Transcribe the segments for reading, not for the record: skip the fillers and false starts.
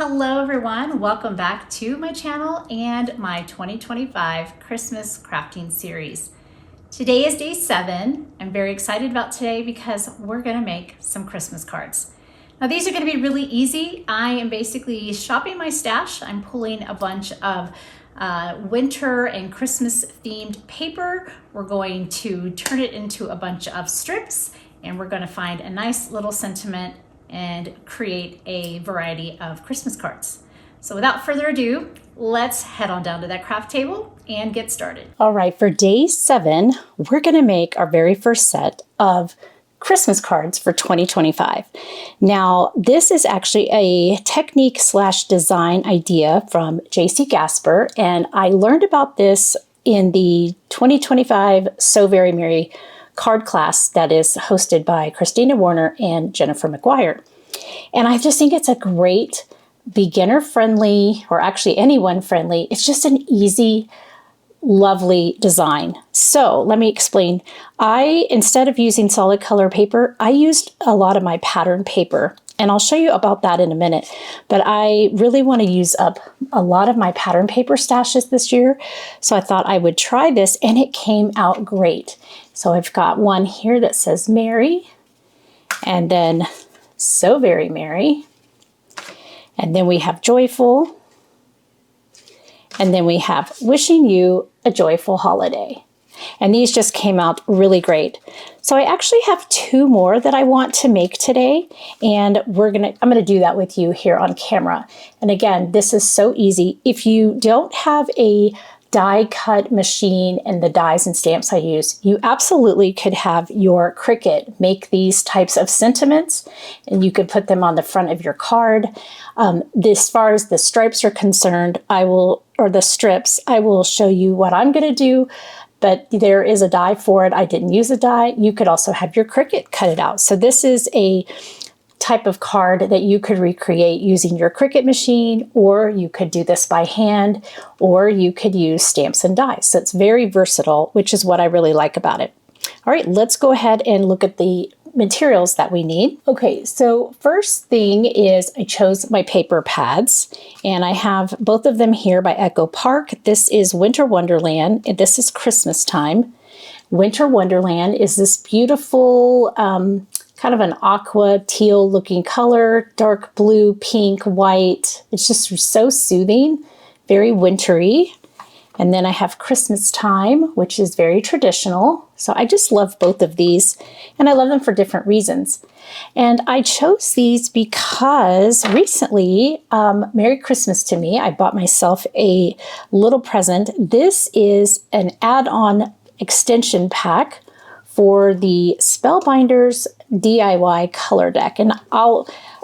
Hello everyone, welcome back to my channel and my 2025 Christmas crafting series. Today is day 7. I'm very excited about today because we're gonna make some Christmas cards. Now these are gonna be really easy. I am basically shopping my stash. I'm pulling a bunch of winter and Christmas themed paper. We're going to turn it into a bunch of strips and we're gonna find a nice little sentiment and create a variety of Christmas cards. So without further ado, let's head on down to that craft table and get started. All right, for day 7, we're gonna make our very first set of Christmas cards for 2025. Now, this is actually a technique / design idea from JC Gasper, and I learned about this in the 2025 So Very Merry card class that is hosted by Christina Warner and Jennifer McGuire. And I just think it's a great beginner friendly, or actually anyone friendly. It's just an easy, lovely design. So let me explain. Instead of using solid color paper, I used a lot of my pattern paper. And I'll show you about that in a minute. But I really want to use up a lot of my pattern paper stashes this year. So I thought I would try this and it came out great. So I've got one here that says Merry, and then So Very Merry. And then we have Joyful. And then we have Wishing You a Joyful Holiday. And these just came out really great. So I actually have 2 more that I want to make today, and I'm gonna do that with you here on camera. And again, this is so easy. If you don't have a die cut machine and the dies and stamps I use, you absolutely could have your Cricut make these types of sentiments, and you could put them on the front of your card. As far as the stripes are concerned, the strips, I will show you what I'm gonna do. But there is a die for it. I didn't use a die. You could also have your Cricut cut it out. So this is a type of card that you could recreate using your Cricut machine, or you could do this by hand, or you could use stamps and dies. So it's very versatile, which is what I really like about it. All right, let's go ahead and look at the materials that we need. Okay, so first thing is I chose my paper pads, and I have both of them here by Echo Park. This is Winter Wonderland, and this is Christmas time. Winter Wonderland is this beautiful, kind of an aqua teal looking color, dark blue, pink, white. It's just so soothing, very wintry. And then I have Christmas Time, which is very traditional. So I just love both of these, and I love them for different reasons. And I chose these because recently, Merry Christmas to me, I bought myself a little present. This is an add-on extension pack for the Spellbinders DIY color deck. And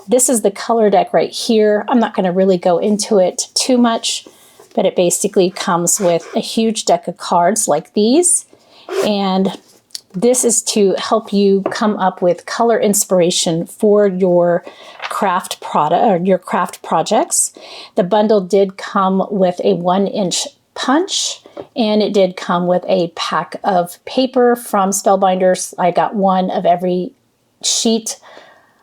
this is the color deck right here. I'm not gonna really go into it too much, but it basically comes with a huge deck of cards like these. And this is to help you come up with color inspiration for your craft product or your craft projects. The bundle did come with a 1-inch punch, and it did come with a pack of paper from Spellbinders. I got one of every sheet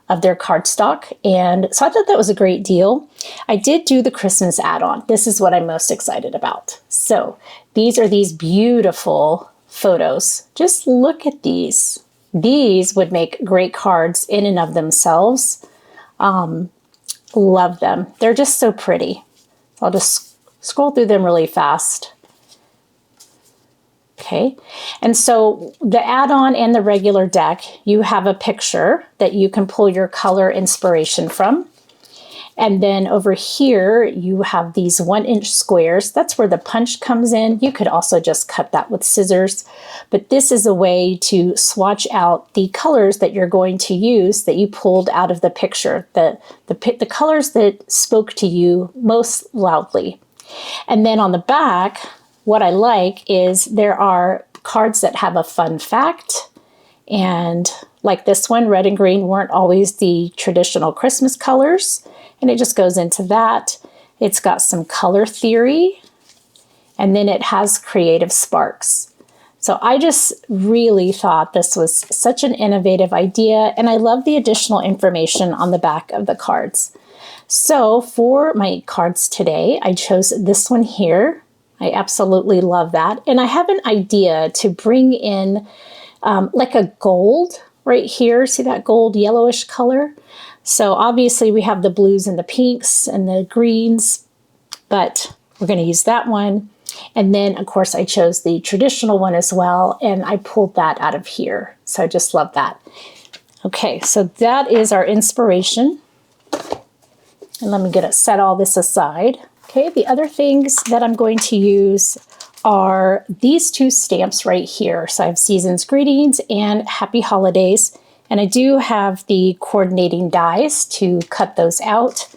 of their cardstock, and so I thought that was a great deal. I did do the Christmas add-on. This is what I'm most excited about. So these are these beautiful photos. Just look at these. These would make great cards in and of themselves. Love them. They're just so pretty. I'll just scroll through them really fast. Okay, and so the add-on and the regular deck, you have a picture that you can pull your color inspiration from. And then over here, you have these 1-inch squares. That's where the punch comes in. You could also just cut that with scissors. But this is a way to swatch out the colors that you're going to use that you pulled out of the picture, the colors that spoke to you most loudly. And then on the back, what I like is there are cards that have a fun fact, and like this one, red and green weren't always the traditional Christmas colors, and it just goes into that. It's got some color theory, and then it has creative sparks. So I just really thought this was such an innovative idea, and I love the additional information on the back of the cards. So for my cards today, I chose this one here. I absolutely love that. And I have an idea to bring in like a gold right here. See that gold yellowish color? So obviously we have the blues and the pinks and the greens, but we're going to use that one. And then of course I chose the traditional one as well, and I pulled that out of here. So I just love that. Okay, so that is our inspiration. And let me set all this aside. Okay, the other things that I'm going to use are these two stamps right here. So I have Season's Greetings and Happy Holidays. And I do have the coordinating dies to cut those out.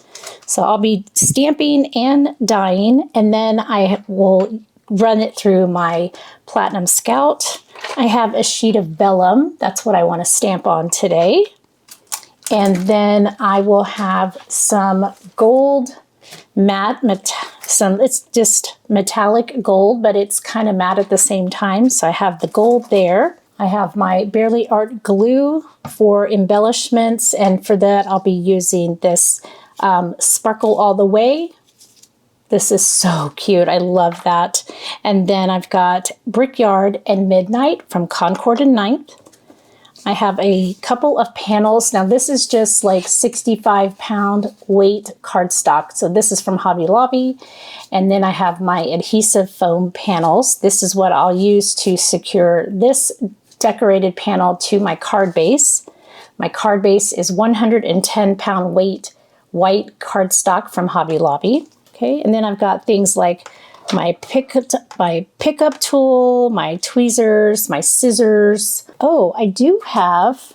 So I'll be stamping and dyeing, and then I will run it through my Platinum Scout. I have a sheet of vellum. That's what I want to stamp on today. And then I will have some gold matte, it's just metallic gold, but it's kind of matte at the same time. So I have the gold there. I have my Barely Art glue for embellishments, and for that I'll be using this Sparkle All the Way. This is so cute. I love that. And then I've got Brickyard and Midnight from Concord and Ninth. I have a couple of panels. Now this is just like 65-pound weight cardstock. So this is from Hobby Lobby. And then I have my adhesive foam panels. This is what I'll use to secure this decorated panel to my card base. My card base is 110-pound weight white cardstock from Hobby Lobby. Okay, and then I've got things like my pickup tool, my tweezers, my scissors. Oh, I do have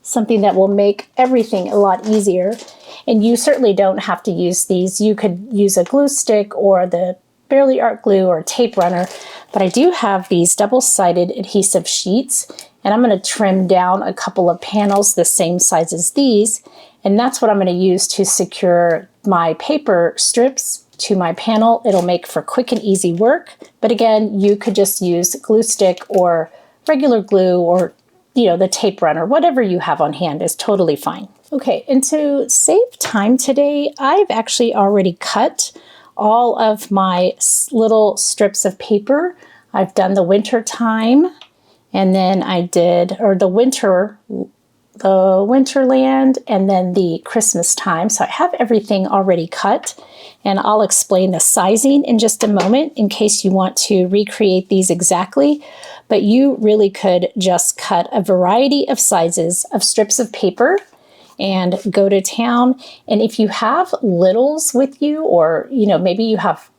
something that will make everything a lot easier. And you certainly don't have to use these. You could use a glue stick or the Barely Art glue or tape runner. But I do have these double-sided adhesive sheets, and I'm going to trim down a couple of panels the same size as these. And that's what I'm going to use to secure my paper strips to my panel. It'll make for quick and easy work. But again, you could just use glue stick or regular glue, or the tape runner, whatever you have on hand is totally fine. Okay, and to save time today, I've actually already cut all of my little strips of paper. I've done the winter time, and then I did, or the Winterland, and then the Christmas time. So I have everything already cut, and I'll explain the sizing in just a moment in case you want to recreate these exactly. But you really could just cut a variety of sizes of strips of paper and go to town. And if you have littles with you, or maybe you have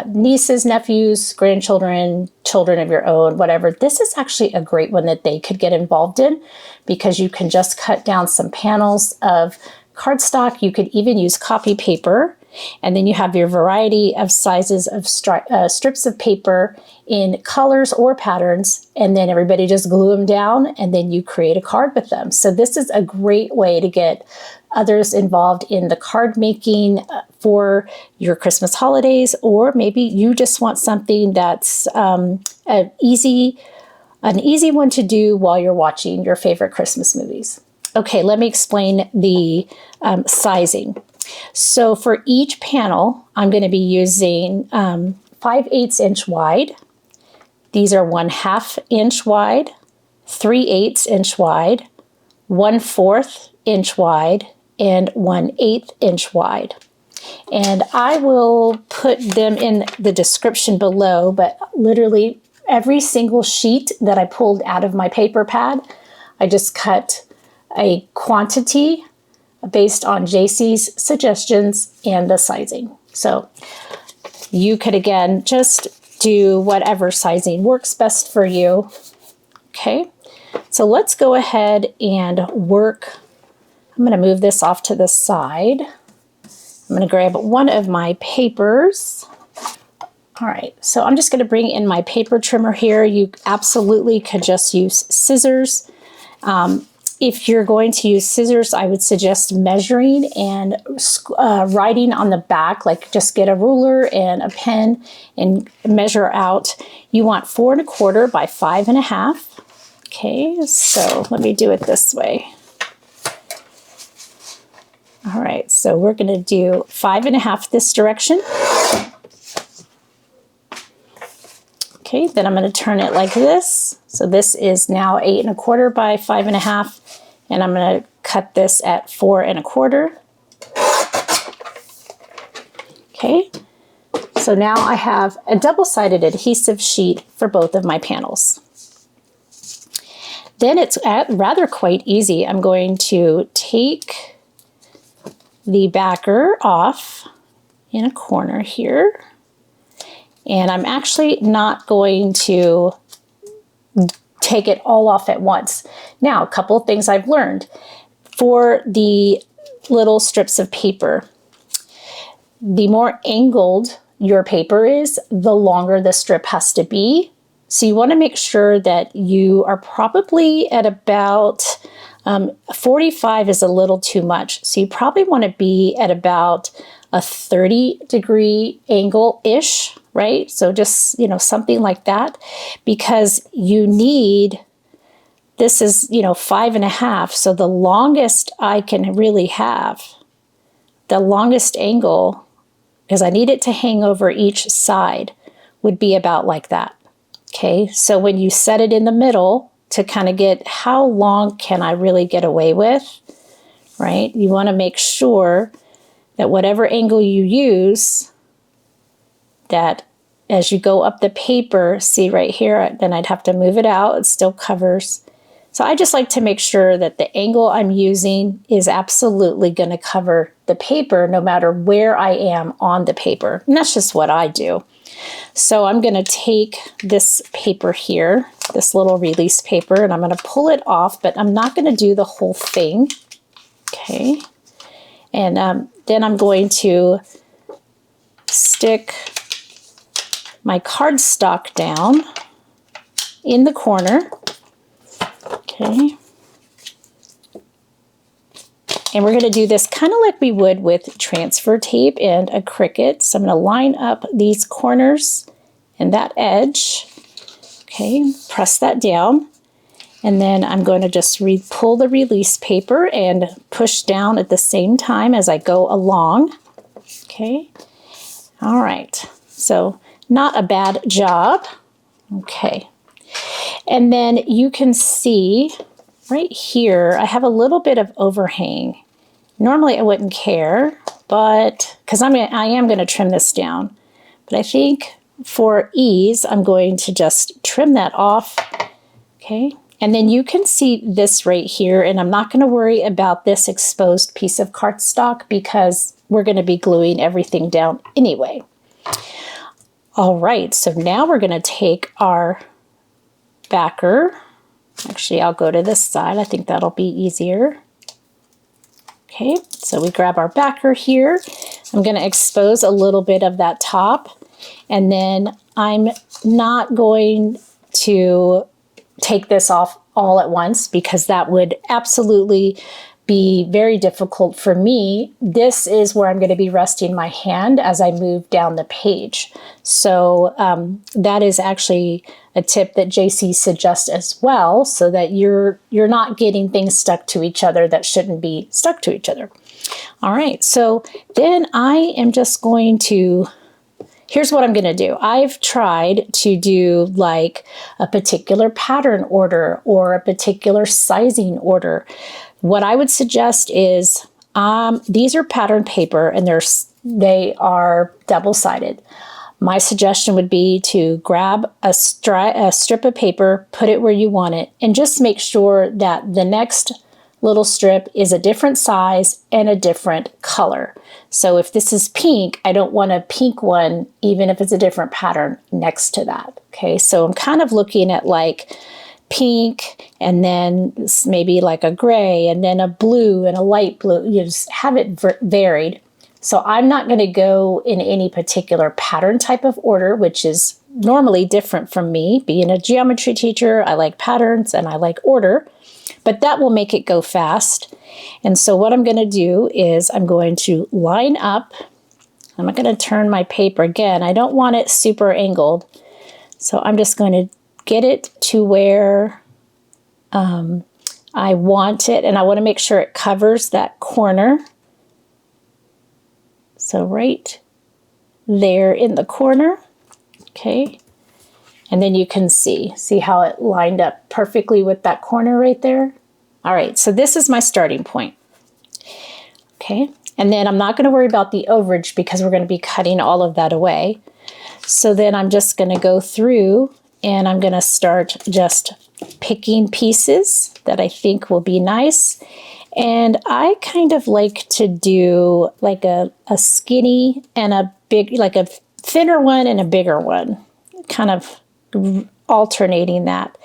nieces, nephews, grandchildren, children of your own, whatever, this is actually a great one that they could get involved in, because you can just cut down some panels of cardstock. You could even use copy paper, and then you have your variety of sizes of strips of paper in colors or patterns, and then everybody just glue them down, and then you create a card with them. So this is a great way to get others involved in the card making for your Christmas holidays, or maybe you just want something that's an easy one to do while you're watching your favorite Christmas movies. Okay, let me explain the sizing. So for each panel, I'm going to be using 5/8 inch wide. These are 1/2 inch wide, 3/8 inch wide, 1/4 inch wide, and 1/8 inch wide. And I will put them in the description below, but literally every single sheet that I pulled out of my paper pad, I just cut a quantity based on JC's suggestions and the sizing. So you could, again, just do whatever sizing works best for you. Okay, so let's go ahead and work. I'm going to move this off to the side. I'm going to grab one of my papers. All right, so I'm just going to bring in my paper trimmer here. You absolutely could just use scissors. If you're going to use scissors, I would suggest measuring and writing on the back, like just get a ruler and a pen and measure out. You want 4 1/4 by 5 1/2. Okay, so let me do it this way. All right, so we're going to do 5.5 this direction. Okay, then I'm going to turn it like this. So this is now 8.25 by 5.5, and I'm going to cut this at 4.25. Okay, so now I have a double-sided adhesive sheet for both of my panels. Then it's rather quite easy. I'm going to take the backer off in a corner here. And I'm actually not going to take it all off at once. Now, a couple of things I've learned. For the little strips of paper, the more angled your paper is, the longer the strip has to be. So you want to make sure that you are probably at about 45 is a little too much. So you probably want to be at about a 30-degree angle-ish, right? So just, something like that, because you need, this is, 5.5. So the longest I can really have, the longest angle, because I need it to hang over each side, would be about like that. Okay, so when you set it in the middle to kind of get how long can I really get away with, right? You want to make sure that whatever angle you use, that as you go up the paper, see right here, then I'd have to move it out, it still covers. So I just like to make sure that the angle I'm using is absolutely going to cover the paper no matter where I am on the paper. And that's just what I do. So I'm going to take this paper here, this little release paper, and I'm going to pull it off, but I'm not going to do the whole thing. Okay. And then I'm going to stick my cardstock down in the corner. Okay. And we're going to do this kind of like we would with transfer tape and a Cricut. So I'm going to line up these corners and that edge. Okay, press that down. And then I'm going to just pull the release paper and push down at the same time as I go along. Okay. All right. So not a bad job. Okay. And then you can see right here, I have a little bit of overhang. Normally I wouldn't care, but because I am going to trim this down. But I think for ease, I'm going to just trim that off. Okay. And then you can see this right here, and I'm not going to worry about this exposed piece of cardstock because we're going to be gluing everything down anyway. All right, so now we're going to take our backer. Actually, I'll go to this side. I think that'll be easier. Okay, so we grab our backer here. I'm going to expose a little bit of that top, and then I'm not going to take this off all at once because that would absolutely be very difficult for me. This is where I'm going to be resting my hand as I move down the page. So that is actually a tip that JC suggests as well, so that you're not getting things stuck to each other that shouldn't be stuck to each other. All right, so then I am just going to, here's what I'm going to do. I've tried to do like a particular pattern order or a particular sizing order. What I would suggest is these are pattern paper and they are double-sided. My suggestion would be to grab a strip of paper, put it where you want it, and just make sure that the next little strip is a different size and a different color. So if this is pink, I don't want a pink one, even if it's a different pattern next to that. Okay, so I'm kind of looking at like pink and then maybe like a gray and then a blue and a light blue. You just have it varied. So I'm not going to go in any particular pattern type of order, which is normally different from me. Being a geometry teacher, I like patterns and I like order, but that will make it go fast. And so what I'm going to do is I'm going to line up. I'm not going to turn my paper again. I don't want it super angled. So I'm just going to get it to where I want it, and I want to make sure it covers that corner. So right there in the corner, okay? And then you can see how it lined up perfectly with that corner right there? All right, so this is my starting point. Okay, and then I'm not going to worry about the overage because we're going to be cutting all of that away. So then I'm just going to go through and I'm going to start just picking pieces that I think will be nice. And I kind of like to do like a skinny and a big, like a thinner one and a bigger one, kind of alternating that.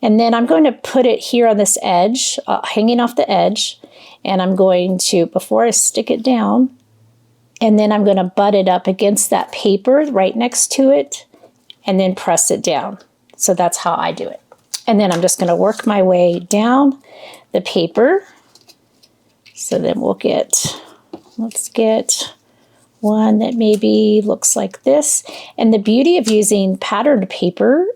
And then I'm going to put it here on this edge, hanging off the edge. And I'm going to, before I stick it down, and then I'm going to butt it up against that paper right next to it and then press it down. So that's how I do it. And then I'm just going to work my way down the paper. So then let's get one that maybe looks like this. And the beauty of using patterned paper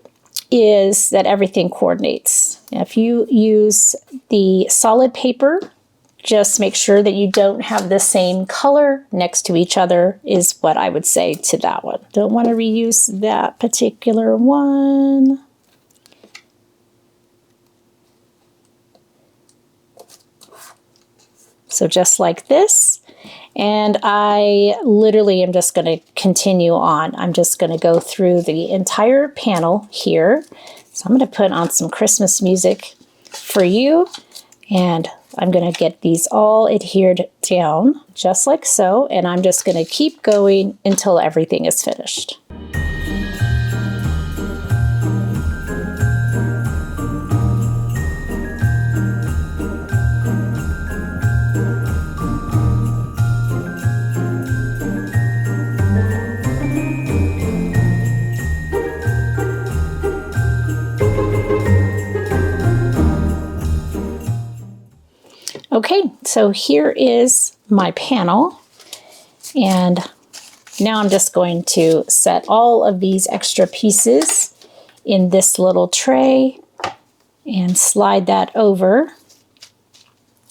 is that everything coordinates. Now, if you use the solid paper, just make sure that you don't have the same color next to each other is what I would say to that one. Don't want to reuse that particular one. So just like this. And I literally am just going to continue on. I'm just going to go through the entire panel here. So I'm going to put on some Christmas music for you. And I'm going to get these all adhered down just like so. And I'm just going to keep going until everything is finished. Okay, so here is my panel, and now I'm just going to set all of these extra pieces in this little tray and slide that over.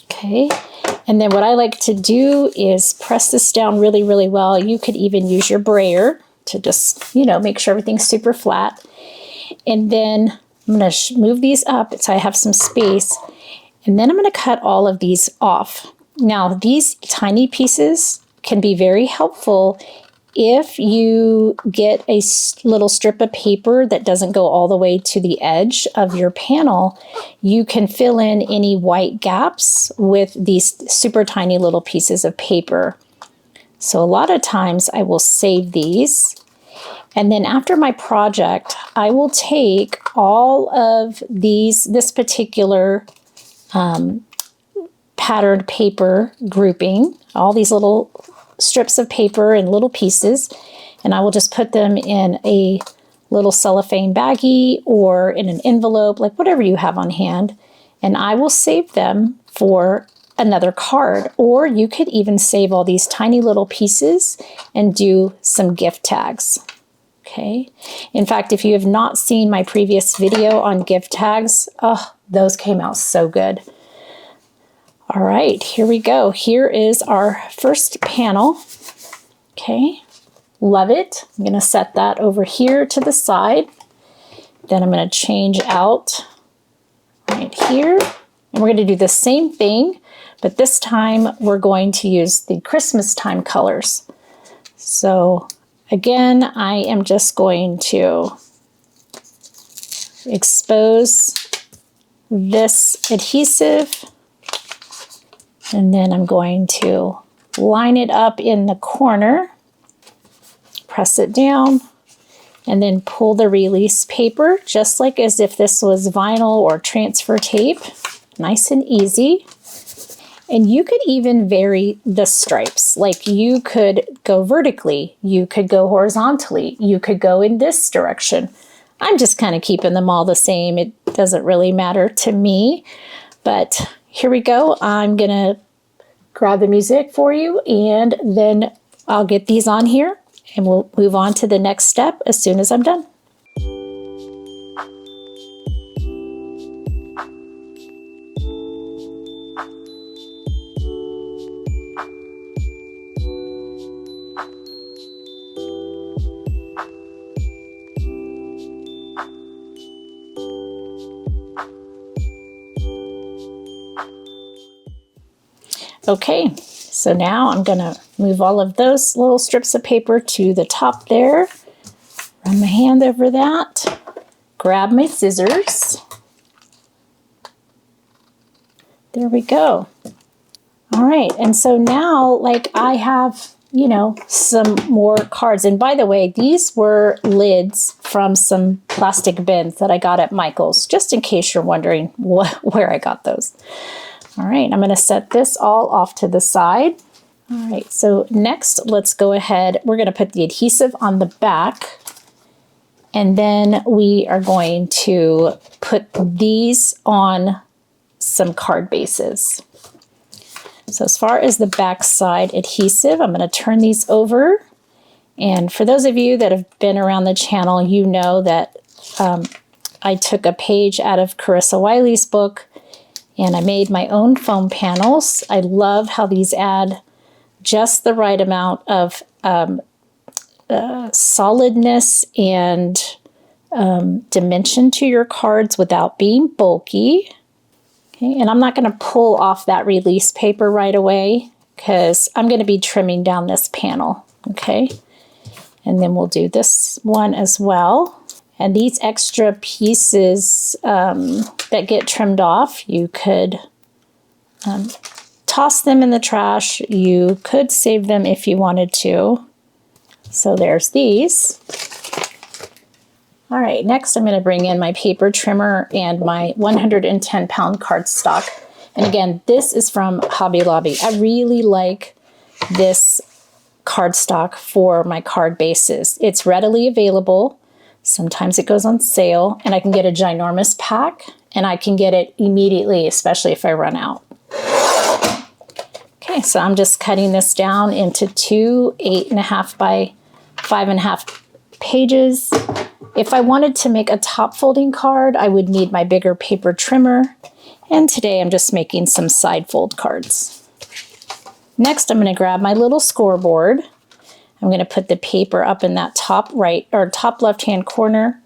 Okay, and then what I like to do is press this down really, really well. You could even use your brayer to just, make sure everything's super flat. And then I'm going to move these up so I have some space. And then I'm going to cut all of these off. Now, these tiny pieces can be very helpful if you get a little strip of paper that doesn't go all the way to the edge of your panel. You can fill in any white gaps with these super tiny little pieces of paper. So a lot of times I will save these. And then after my project, I will take all of this particular patterned paper grouping, all these little strips of paper and little pieces, and I will just put them in a little cellophane baggie or in an envelope, like whatever you have on hand, and I will save them for another card. Or you could even save all these tiny little pieces and do some gift tags. Okay. In fact, if you have not seen my previous video on gift tags, those came out so good. All right, here we go. Here is our first panel. Okay, love it. I'm going to set that over here to the side. Then I'm going to change out right here. And we're going to do the same thing, but this time we're going to use the Christmas time colors. So again, I am just going to expose this adhesive. And then I'm going to line it up in the corner, press it down, and then pull the release paper, just like as if this was vinyl or transfer tape. Nice and easy. And you could even vary the stripes. Like you could go vertically, you could go horizontally, you could go in this direction. I'm just kind of keeping them all the same. It doesn't really matter to me, but here we go. I'm going to grab the music for you, and then I'll get these on here, and we'll move on to the next step as soon as I'm done. Okay, so now I'm gonna move all of those little strips of paper to the top there. Run my hand over that. Grab my scissors. There we go. All right, and so now like I have, you know, some more cards. And by the way, these were lids from some plastic bins that I got at Michael's, just in case you're wondering where I got those. All right, I'm gonna set this all off to the side. All right, so next let's go ahead. We're gonna put the adhesive on the back, and then we are going to put these on some card bases. So as far as the back side adhesive, I'm gonna turn these over. And for those of you that have been around the channel, you know that I took a page out of Carissa Wiley's book and I made my own foam panels. I love how these add just the right amount of solidness and dimension to your cards without being bulky. Okay, and I'm not going to pull off that release paper right away because I'm going to be trimming down this panel. Okay, and then we'll do this one as well. And these extra pieces that get trimmed off, you could toss them in the trash. You could save them if you wanted to. So there's these. All right, next I'm going to bring in my paper trimmer and my 110-pound cardstock. And again, this is from Hobby Lobby. I really like this cardstock for my card bases. It's readily available. Sometimes it goes on sale, and I can get a ginormous pack, and I can get it immediately, especially if I run out. Okay, so I'm just cutting this down into two 8.5 by 5.5 pages. If I wanted to make a top folding card, I would need my bigger paper trimmer. And today I'm just making some side fold cards. Next, I'm going to grab my little scoreboard. I'm going to put the paper up in that top right or top left hand corner,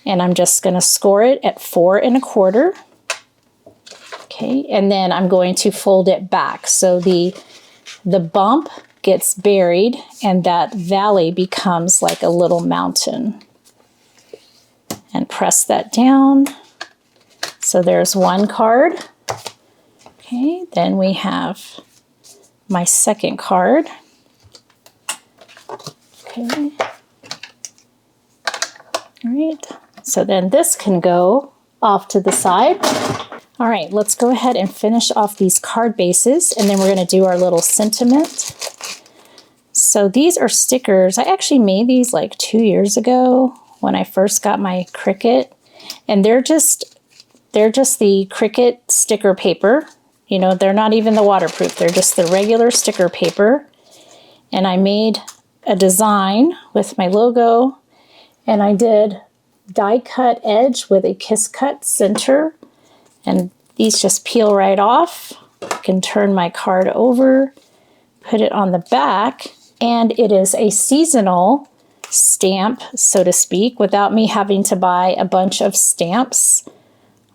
and I'm just going to score it at 4 1/4. Okay, and then I'm going to fold it back so the bump gets buried and that valley becomes like a little mountain. And press that down. So there's one card. Okay, then we have my second card. Okay. All right, so then this can go off to the side. All right, let's go ahead and finish off these card bases, and then we're going to do our little sentiment. So these are stickers. I actually made these like 2 years ago when I first got my Cricut, and they're just the Cricut sticker paper. You know, they're not even the waterproof. They're just the regular sticker paper. And I made a design with my logo, and I did die cut edge with a kiss cut center, and these just peel right off. I can turn my card over, put it on the back, and it is a seasonal stamp, so to speak, without me having to buy a bunch of stamps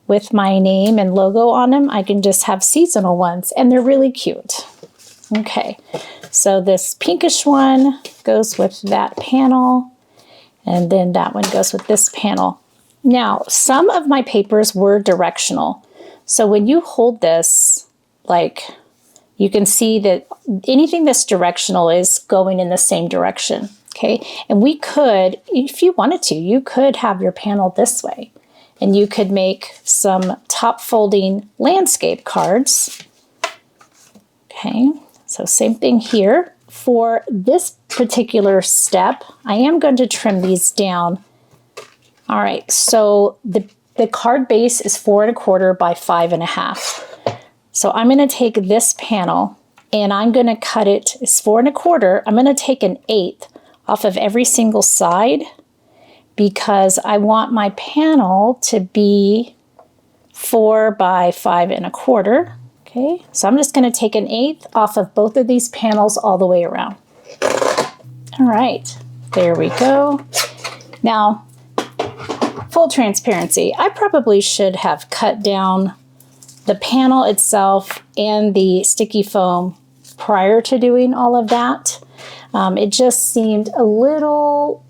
with my name and logo on them. I can just have seasonal ones, and they're really cute. Okay, so this pinkish one goes with that panel, and then that one goes with this panel. Now, some of my papers were directional. So when you hold this, like, you can see that anything that's directional is going in the same direction, okay? And we could, if you wanted to, you could have your panel this way, and you could make some top folding landscape cards. Okay, so same thing here. For this particular step, I am going to trim these down. All right, so the card base is 4 1/4 by 5 1/2. So I'm going to take this panel and I'm going to cut it. It's 4 1/4. I'm going to take an 1/8 off of every single side because I want my panel to be 4 by 5 1/4. Okay, so I'm just going to take an 1/8 off of both of these panels all the way around. All right, there we go. Now, full transparency, I probably should have cut down the panel itself and the sticky foam prior to doing all of that. It just seemed a little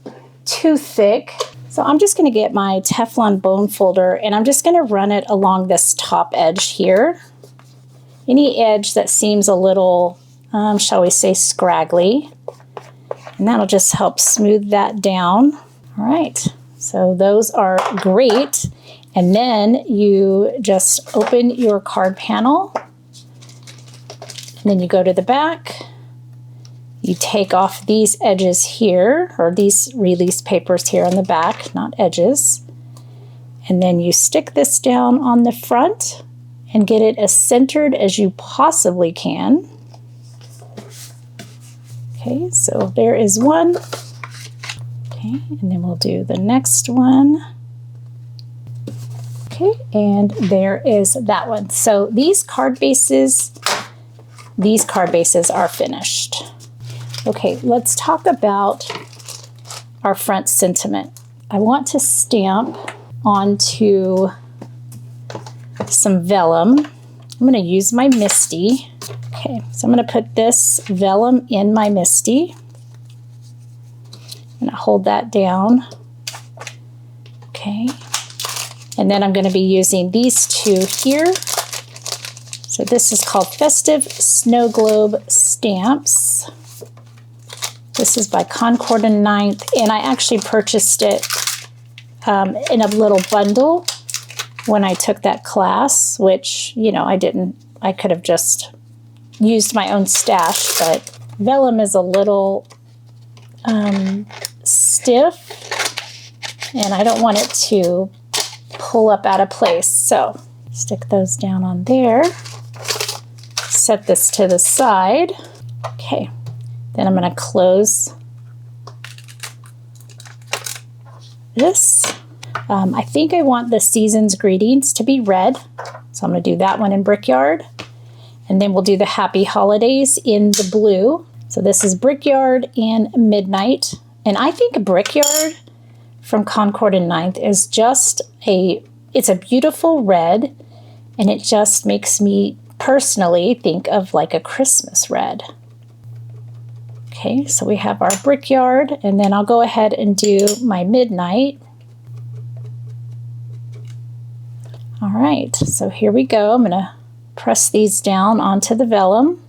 too thick. So I'm just going to get my Teflon bone folder and I'm just going to run it along this top edge here. Any edge that seems a little, shall we say, scraggly. And that'll just help smooth that down. All right, so those are great. And then you just open your card panel. And then you go to the back. You take off these edges here, or these release papers here on the back, not edges. And then you stick this down on the front and get it as centered as you possibly can. Okay, so there is one. Okay, and then we'll do the next one. Okay, and there is that one. So these card bases are finished. Okay, let's talk about our front sentiment. I want to stamp onto some vellum. I'm going to use my Misty. Okay, so I'm going to put this vellum in my Misty. I'm going to hold that down. Okay, and then I'm going to be using these two here. So this is called Festive Snow Globe Stamps. This is by Concord and Ninth, and I actually purchased it in a little bundle when I took that class, which, you know, I could have just used my own stash, but vellum is a little stiff, and I don't want it to pull up out of place. So stick those down on there. Set this to the side. Okay, then I'm going to close this. I think I want the season's greetings to be red, so I'm going to do that one in Brickyard. And then we'll do the Happy Holidays in the blue. So this is Brickyard and Midnight. And I think Brickyard from Concord and Ninth is just it's a beautiful red, and it just makes me personally think of like a Christmas red. Okay, so we have our Brickyard, and then I'll go ahead and do my Midnight. All right, so here we go. I'm going to press these down onto the vellum.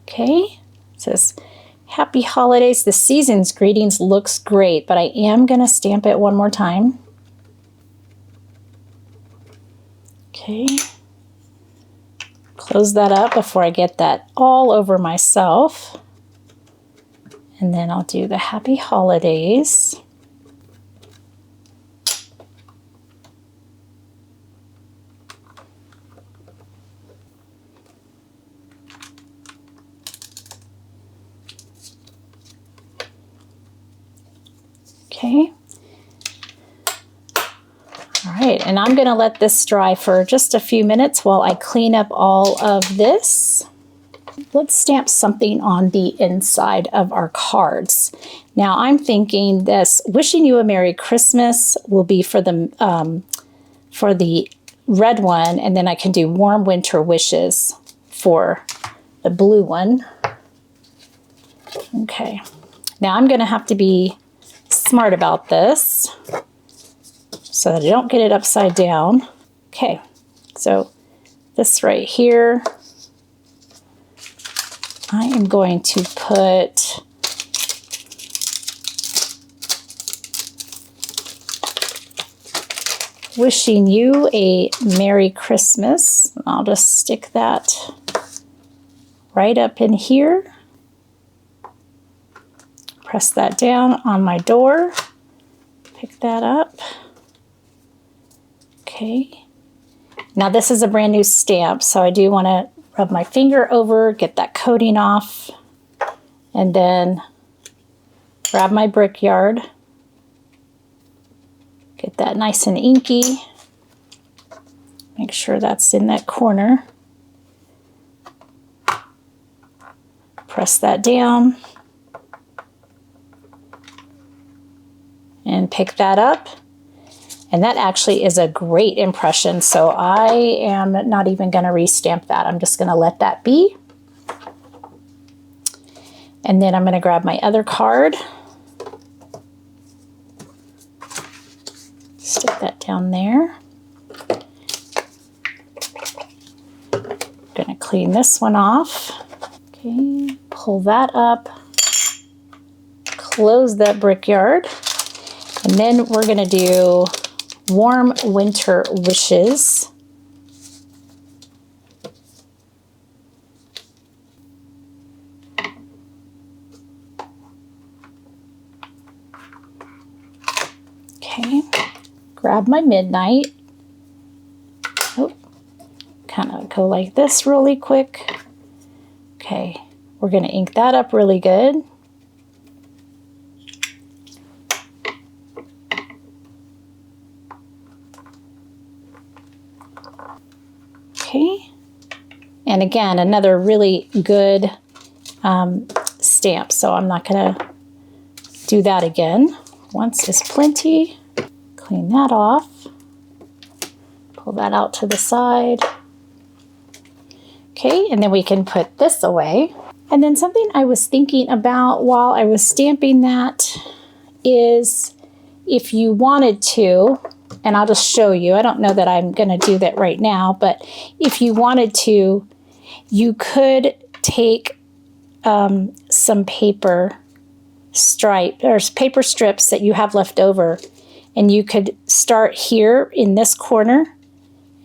Okay, it says Happy Holidays. The season's greetings looks great, but I am going to stamp it one more time. Okay. Close that up before I get that all over myself. And then I'll do the Happy Holidays. Okay. All right, and I'm going to let this dry for just a few minutes while I clean up all of this. Let's stamp something on the inside of our cards. Now I'm thinking this Wishing You a Merry Christmas will be for the red one, and then I can do Warm Winter Wishes for the blue one. Okay, now I'm going to have to be smart about this so that I don't get it upside down. Okay, so this right here, I am going to put Wishing You a Merry Christmas. I'll just stick that right up in here. Press that down on my door. Pick that up. Okay. Now this is a brand new stamp, so I do want to rub my finger over, get that coating off, and then grab my Brickyard. Get that nice and inky. Make sure that's in that corner. Press that down and pick that up. And that actually is a great impression, so I am not even going to restamp that. I'm just going to let that be. And then I'm going to grab my other card. Stick that down there. I'm going to clean this one off. Okay, pull that up. Close that Brickyard. And then we're going to do Warm Winter Wishes. Okay, grab my Midnight. Oh, kind of go like this really quick. Okay, we're going to ink that up really good. Okay, and again, another really good stamp, so I'm not going to do that again. Once is plenty. Clean that off. Pull that out to the side. Okay, and then we can put this away. And then something I was thinking about while I was stamping that is if you wanted to, and I'll just show you. I don't know that I'm going to do that right now, but if you wanted to, you could take some paper paper strips that you have left over, and you could start here in this corner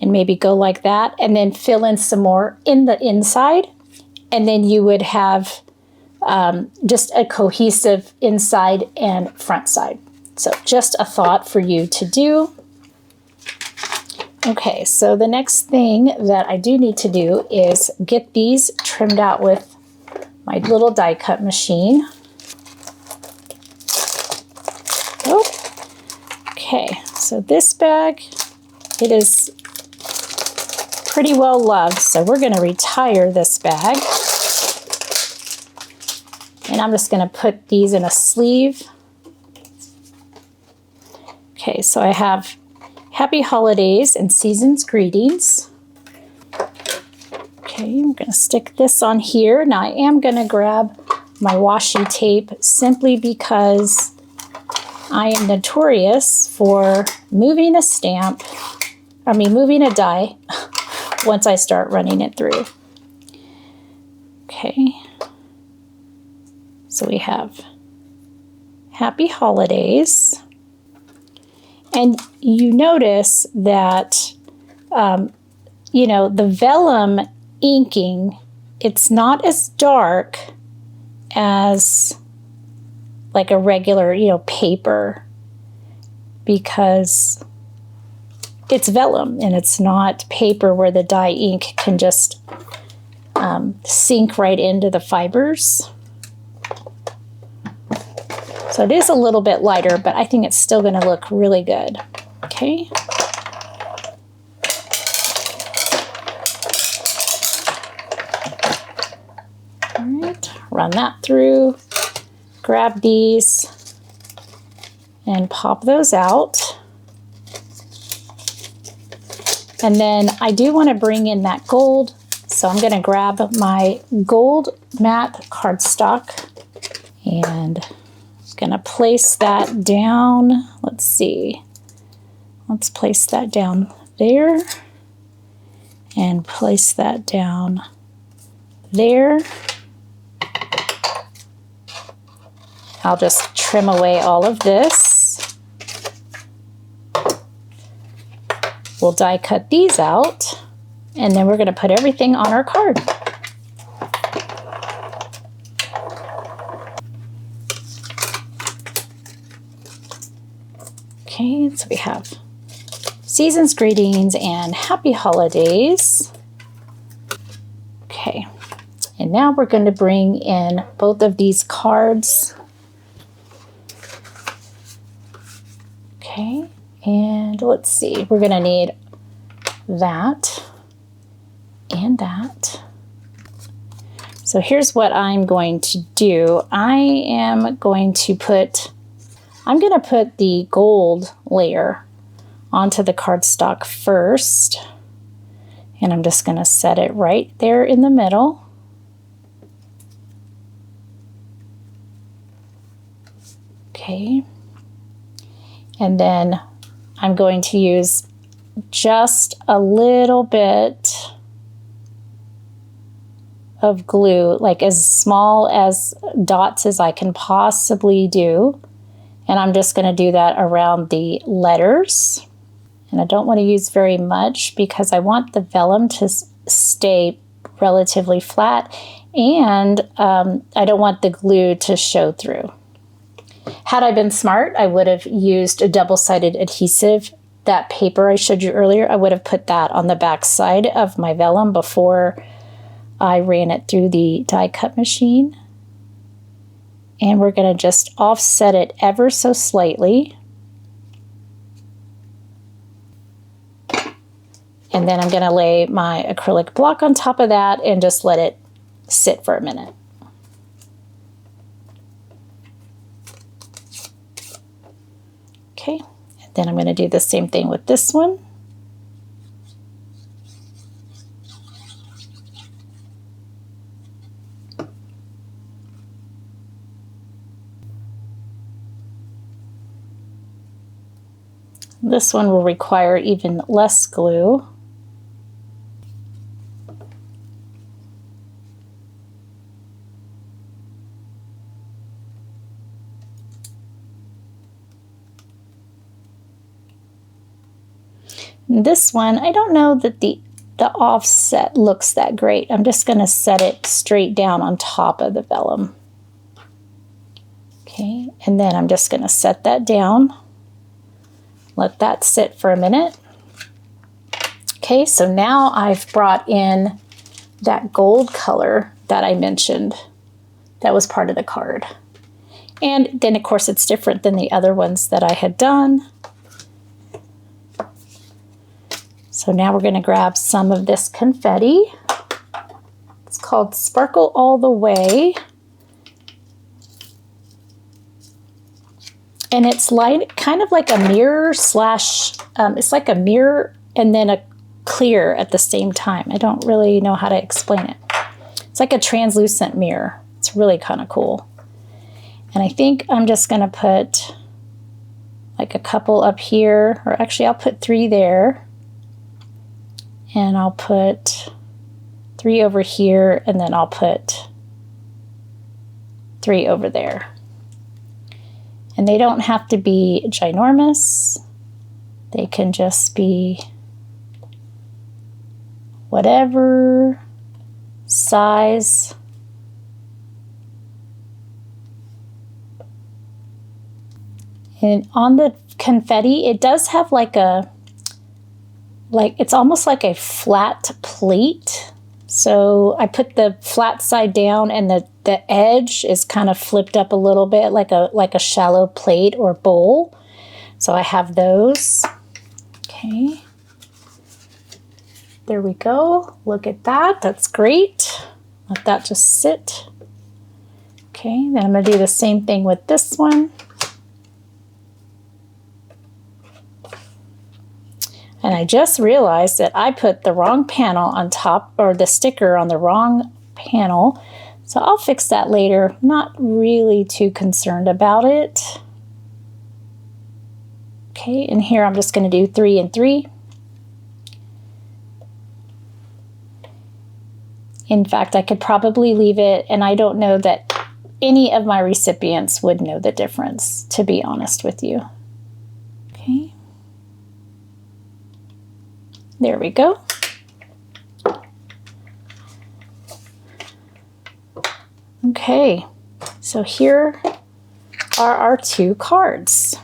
and maybe go like that, and then fill in some more in the inside, and then you would have just a cohesive inside and front side. So just a thought for you to do. Okay, so the next thing that I do need to do is get these trimmed out with my little die cut machine. Oh, okay, so this bag, it is pretty well loved, so we're going to retire this bag. And I'm just going to put these in a sleeve. Okay, so I have Happy Holidays and Season's Greetings. Okay, I'm going to stick this on here. Now I am going to grab my washi tape simply because I am notorious for moving a die once I start running it through. Okay, so we have Happy Holidays. And you notice that, you know, the vellum inking, it's not as dark as like a regular, you know, paper, because it's vellum and it's not paper where the dye ink can just sink right into the fibers. So it is a little bit lighter, but I think it's still going to look really good. Okay. All right, run that through, grab these, and pop those out. And then I do want to bring in that gold, so I'm going to grab my gold matte cardstock and going to place that down. Let's see. Let's place that down there and place that down there. I'll just trim away all of this. We'll die cut these out, and then we're going to put everything on our card. Okay, so we have Season's Greetings and Happy Holidays. Okay, and now we're going to bring in both of these cards. Okay, and let's see, we're going to need that and that. So So here's what I'm going to do. I'm going to put the gold layer onto the cardstock first. And I'm just going to set it right there in the middle. Okay. And then I'm going to use just a little bit of glue, like as small as dots as I can possibly do. And I'm just going to do that around the letters. And I don't want to use very much because I want the vellum to stay relatively flat, and I don't want the glue to show through. Had I been smart, I would have used a double-sided adhesive. That paper I showed you earlier, I would have put that on the back side of my vellum before I ran it through the die cut machine. And we're going to just offset it ever so slightly. And then I'm going to lay my acrylic block on top of that and just let it sit for a minute. Okay, and then I'm going to do the same thing with this one. This one will require even less glue. This one, I don't know that the offset looks that great. I'm just going to set it straight down on top of the vellum. Okay, and then I'm just going to set that down. Let that sit for a minute. Okay, so now I've brought in that gold color that I mentioned that was part of the card. And then of course it's different than the other ones that I had done. So now we're going to grab some of this confetti. It's called Sparkle All the Way. And it's like kind of like a mirror slash, it's like a mirror and then a clear at the same time. I don't really know how to explain it. It's like a translucent mirror. It's really kind of cool. And I think I'm just going to put like a couple up here, or actually I'll put 3 there. And I'll put 3 over here, and then I'll put 3 over there. And they don't have to be ginormous. They can just be whatever size. And on the confetti, it does have like it's almost like a flat plate. So I put the flat side down and the edge is kind of flipped up a little bit like a shallow plate or bowl. So I have those. Okay. There we go. Look at that. That's great. Let that just sit. Okay, then I'm going to do the same thing with this one. And I just realized that I put the wrong panel on top, or the sticker on the wrong panel. So I'll fix that later. Not really too concerned about it. Okay, and here I'm just going to do 3 and 3. In fact, I could probably leave it, and I don't know that any of my recipients would know the difference, to be honest with you. Okay. There we go. Okay, so here are our 2 cards.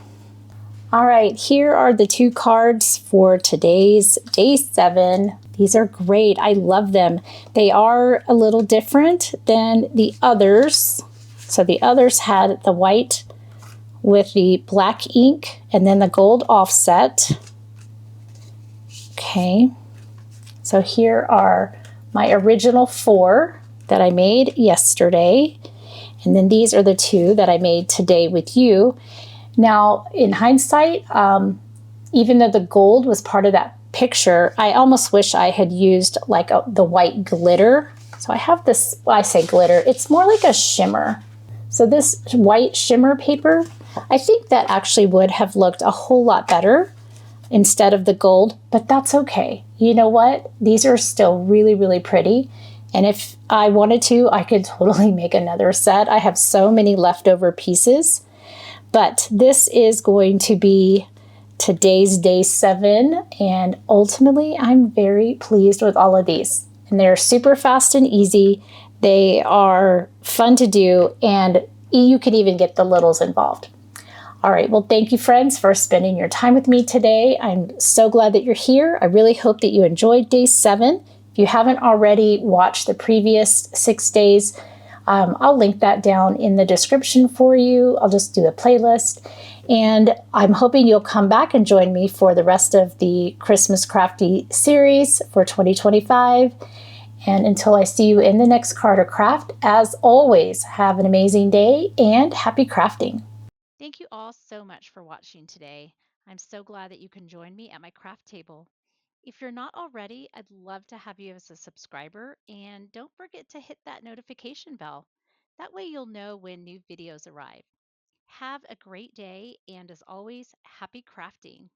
All right, here are the 2 cards for today's day 7. These are great. I love them. They are a little different than the others. So the others had the white with the black ink and then the gold offset. Okay, so here are my original 4 that I made yesterday. And then these are the two that I made today with you. Now, in hindsight, even though the gold was part of that picture, I almost wish I had used like the white glitter. So I have this, well, I say glitter, it's more like a shimmer. So this white shimmer paper, I think that actually would have looked a whole lot better instead of the gold, but that's okay. You know what? These are still really, really pretty. And if I wanted to, I could totally make another set. I have so many leftover pieces, but this is going to be today's day 7. And ultimately, I'm very pleased with all of these. And they're super fast and easy. They are fun to do, and you can even get the littles involved. All right, well, thank you, friends, for spending your time with me today. I'm so glad that you're here. I really hope that you enjoyed day 7. If you haven't already watched the previous 6 days, I'll link that down in the description for you. I'll just do a playlist. And I'm hoping you'll come back and join me for the rest of the Christmas Crafty series for 2025. And until I see you in the next card or craft, as always, have an amazing day and happy crafting. Thank you all so much for watching today. I'm so glad that you can join me at my craft table. If you're not already, I'd love to have you as a subscriber, and don't forget to hit that notification bell. That way you'll know when new videos arrive. Have a great day, and as always, happy crafting.